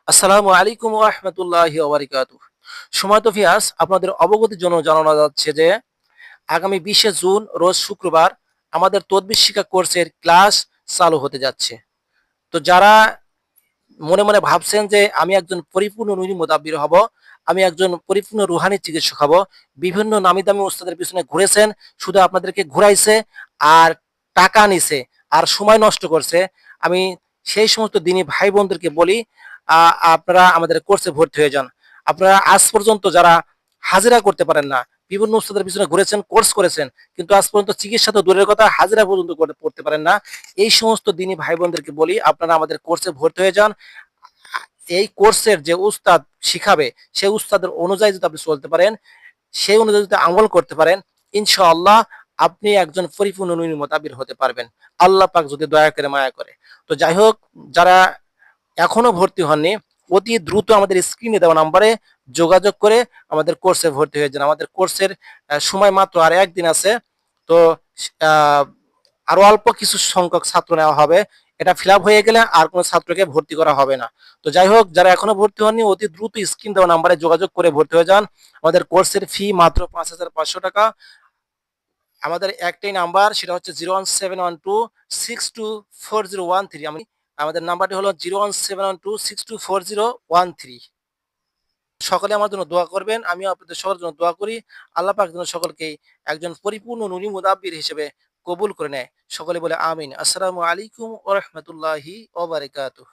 আসসালামু আলাইকুম ওয়া রাহমাতুল্লাহি ওয়া বারাকাতুহু। সময়ত ভিউয়ার্স, আপনাদের অবগতির জন্য জানানো যাচ্ছে যে আগামী 20শে জুন রোজ শুক্রবার আমাদের তদবির শিক্ষা কোর্সের ক্লাস চালু হতে যাচ্ছে। তো যারা মনে মনে ভাবছেন যে আমি একজন পরিপূর্ণ নুরি মুদাব্বির হব, আমি একজন পরিপূর্ণ রুহানি চিকিৎসক হব, বিভিন্ন নামি দামি উস্তাদের পিছনে ঘুরেছেন, শুধু আপনাদেরকে ঘুরাইছে আর টাকা নিছে আর সময় নষ্ট করছে। আমি সেই সমস্ত দিনী ভাই বোনদেরকে বলি, আপনারা আমাদের কোর্সে ভর্তি হয়ে যান। আপনারা আজ পর্যন্ত যারা হাজিরা করতে পারেন না, বিভিন্ন উস্তাদের পিছনে ঘুরেছেন, কোর্স করেছেন, কিন্তু আজ পর্যন্ত চিকিৎসা তো দূরের কথা, হাজিরা পর্যন্ত করতে পারেন না। এই সমস্ত দিনী ভাই বোনদেরকে বলি, আপনারা আমাদের কোর্সে ভর্তি হয়ে যান। এই কোর্সের যে উস্তাদ শিখাবে, সেই উস্তাদের অনুযায়ী যদি আপনি চলতে পারেন, সেই অনুযায়ী যদি আমল করতে পারেন, ইনশাআল্লাহ আপনি একজন পরিপূর্ণ নূর মোতাবির হতে পারবেন, আল্লাহ পাক যদি দয়া করে মায়া করে। তো যাই হোক, যারা এখনো ভর্তি হননি, অতি দ্রুত আমাদের স্ক্রিনে দেওয়া নাম্বারে যোগাযোগ করে আমাদের কোর্সে ভর্তি হয়ে যান। আমাদের কোর্সের সময় মাত্র আর একদিন আছে। তো আহ, আরো অল্প কিছু সংখ্যক ছাত্র নেওয়া হবে। এটা ফিল আপ হয়ে গেলে আর কোনো ছাত্রকে ভর্তি করা হবে না। তো যাই হোক, যারা এখনো ভর্তি হননি, অতি দ্রুত স্ক্রিন দেওয়া নাম্বারে যোগাযোগ করে ভর্তি হয়ে যান। আমাদের কোর্সের ফি মাত্র 5,500 টাকা। আমাদের একটাই নাম্বার, সেটা হচ্ছে 01712624013। আমাদের নাম্বারটি হলো 01712624013। সকলে আমার জন্য দোয়া করবেন, আমিও আপনাদের সকলের জন্য দোয়া করি। আল্লাহ পাক যেন সকলকেই একজন পরিপূর্ণ নুরি মুদাব্বির হিসেবে কবুল করে নেয়। সকলে বলে আমিন। আসসালামু আলাইকুম ওয়া রাহমাতুল্লাহি ওয়া বারাকাতুহু।